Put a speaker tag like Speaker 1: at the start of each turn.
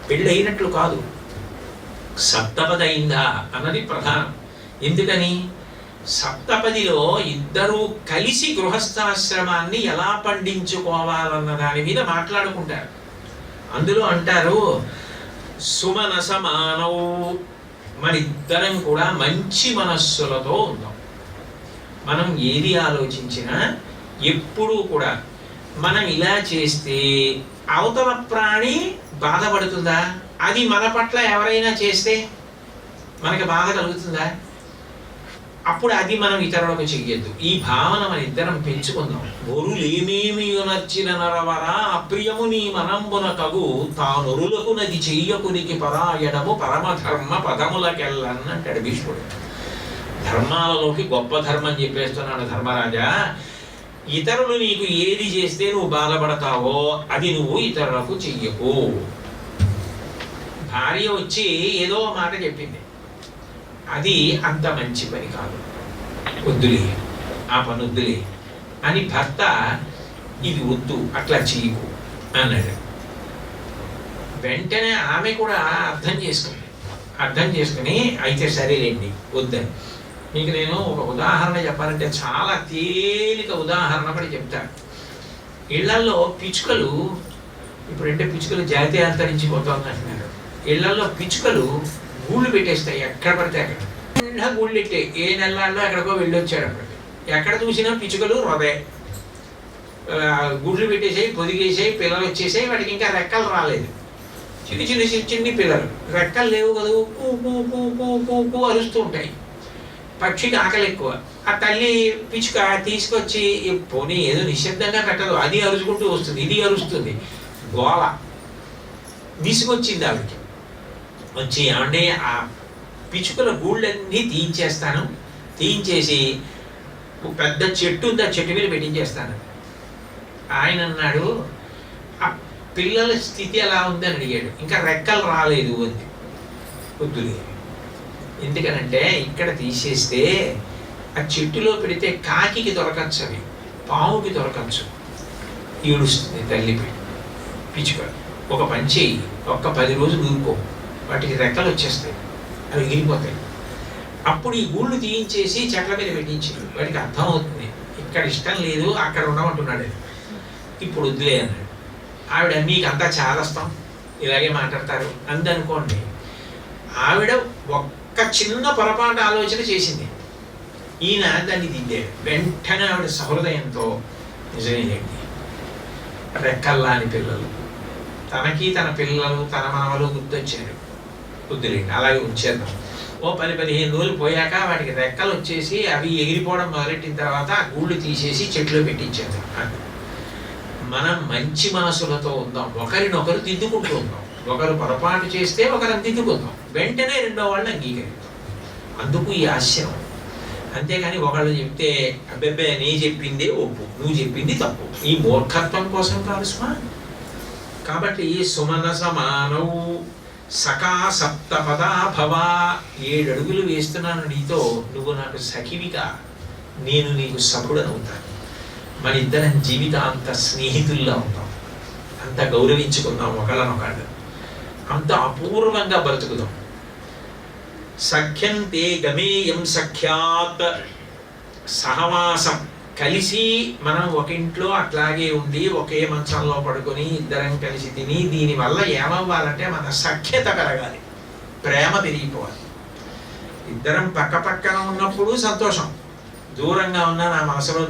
Speaker 1: పెళ్ళైనట్లు కాదు. సప్తపది అయిందా అన్నది ప్రధానం. ఎందుకని? సప్తపదిలో ఇద్దరూ కలిసి గృహస్థాశ్రమాన్ని ఎలా పండించుకోవాలన్న దాని మీద మాట్లాడుకుంటారు. అందులో అంటారు, సుమన సమానవు, మనిద్దరం కూడా మంచి మనస్సులతో ఉందాం. మనం ఏది ఆలోచించినా ఎప్పుడూ కూడా మనం ఇలా చేస్తే అవతల ప్రాణి బాధపడుతుందా? అది మన పట్ల ఎవరైనా చేస్తే మనకి బాధ కలుగుతుందా? అప్పుడు అది మనం ఇతరులకు చెయ్యొద్దు. ఈ భావన మన ఇద్దరం పెంచుకుందాం. బొరులేమేమి నచ్చిన నరవరా అప్రియము నీ మనంబున కగు తానొరులకు నది చెయ్యకునికి పరాయణము పరమధర్మ పదములకెళ్ళన్ అంటాడు భీష్ముడు. ధర్మాలలోకి గొప్ప ధర్మం చెప్పేస్తున్నాడు ధర్మరాజా. ఇతరులు నీకు ఏది చేస్తే నువ్వు బాధపడతావో అది నువ్వు ఇతరులకు చెయ్యకు. భార్య వచ్చి ఏదో మాట చెప్పింది, అది అంత మంచి పని కాదు, వద్దులే, ఆ పని వద్దులే అని భర్త ఇది వద్దు అట్లా చేయకు అన్నాడు. వెంటనే ఆమె కూడా అర్థం చేసుకుని అయితే సరేలేండి వద్దని. మీకు నేను ఒక ఉదాహరణ చెప్పాలంటే చాలా తేలిక ఉదాహరణ కూడా చెప్తాను. ఇళ్లల్లో పిచ్చుకలు, ఇప్పుడంటే పిచ్చుకలు జాతి అంతరించిపోతుంది అంటున్నారు. ఇళ్లలో పిచ్చుకలు గూళ్ళు పెట్టేస్తాయి, ఎక్కడ పడితే అక్కడ గూళ్ళు పెట్టే. ఏ నెలల్లో ఎక్కడికో వెళ్ళొచ్చాడు. అక్కడికి ఎక్కడ చూసినా పిచ్చుకలు రొదే గుడ్లు పెట్టేసాయి, పొదిగేసాయి, పిల్లలు వచ్చేసాయి. వాటికి ఇంకా రెక్కలు రాలేదు, చిన్ని పిల్లలు, రెక్కలు లేవు కదా, కూ కూ కూ కూ కూ కూ అరుస్తూ ఉంటాయి. పక్షికి ఆకలి ఎక్కువ. ఆ తల్లి పిచ్చుక తీసుకొచ్చి పోనీ ఏదో నిశ్శబ్దంగా కట్టదు, అది అరుచుకుంటూ వస్తుంది, ఇది అరుస్తుంది, గోల. విసుగొచ్చింది ఆవిడకి. వచ్చి ఏమంటే ఆ పిచ్చుకల గూళ్ళన్నీ తీయించేసి పెద్ద చెట్టు ఉంది, ఆ చెట్టు మీద పెట్టించేస్తాను. ఆయన అన్నాడు, ఆ పిల్లల స్థితి ఎలా ఉందని అడిగాడు. ఇంకా రెక్కలు రాలేదు అంది. వద్దులే, ఎందుకనంటే ఇక్కడ తీసేస్తే ఆ చెట్టులో పెడితే కాకికి దొరకచ్చు, అవి పాముకి దొరకచ్చు, ఏడుస్తుంది తల్లి పిచ్చుక. ఒక పని చెయ్యి, ఒక్క 10 రోజులు ఊరుకో, వాటికి రెక్కలు వచ్చేస్తాయి, అవి ఎగిరిపోతాయి. అప్పుడు ఈ గూళ్ళు తీయించేసి చెట్ల మీద పెట్టించాడు. వాడికి అర్థమవుతుంది ఇక్కడ ఇష్టం లేదు, అక్కడ ఉండమంటున్నాడు. ఇప్పుడు వద్దులే అన్నాడు. ఆవిడ మీకు అంతా చాదస్తాం, ఇలాగే మాట్లాడతారు అందనుకోండి. ఆవిడ ఒక్క చిన్న పొరపాటు ఆలోచన చేసింది, ఈయన దాన్ని దిద్దాడు. వెంటనే ఆవిడ సహృదయంతో, నిజమేనండి, రెక్కల్లాని పిల్లలు, తనకి తన పిల్లలు తన మనవలు గుర్తొచ్చారు, వద్దులేండి అలాగే ఉంచేద్దాం. ఓ 10-15 రోజులు పోయాక వాటికి రెక్కలు వచ్చేసి అవి ఎగిరిపోవడం మొదలెట్టిన తర్వాత ఆ గూళ్ళు తీసేసి చెట్లు పెట్టించేద్దాం. మనం మంచి మనసులతో ఉందాం, ఒకరినొకరు దిద్దుకుంటూ ఉందాం. ఒకరు పొరపాటు చేస్తే ఒకరిని దిద్దుకుందాం, వెంటనే రెండో వాళ్ళని అంగీకరిద్దాం. అందుకు ఈ ఆశ్రమం. అంతేగాని ఒకళ్ళు చెప్తే అబ్బెబ్బే నీ చెప్పిందే ఒప్పు, నువ్వు చెప్పింది తప్పు, ఈ మూర్ఖత్వం కోసం కాదు స్మా. కాబట్టి సుమన సమానవు సఖా సప్తపదా భవ, 7 అడుగులు వేస్తున్నాను నీతో, నువ్వు నాకు సఖివిగా, నేను నీకు సఖుడనవుతాను. మన ఇద్దరం జీవితాంత స్నేహితుల్లా ఉంటాం, అంత గౌరవించుకుందాం ఒకళ్ళనొకళ్ళు, అంత అపూర్వంగా బ్రతుకుదాం. సఖ్యంతే గమేయం సఖ్యాత్, సహవాసం, కలిసి మనం ఒక ఇంట్లో అట్లాగే ఉండి ఒకే మంచంలో పడుకొని ఇద్దరం కలిసి తిని, దీనివల్ల ఏమవ్వాలంటే మన సఖ్యత పెరగాలి, ప్రేమ పెరిగిపోవాలి. ఇద్దరం పక్క పక్కన ఉన్నప్పుడు సంతోషం, దూరంగా ఉన్న నా మనసులో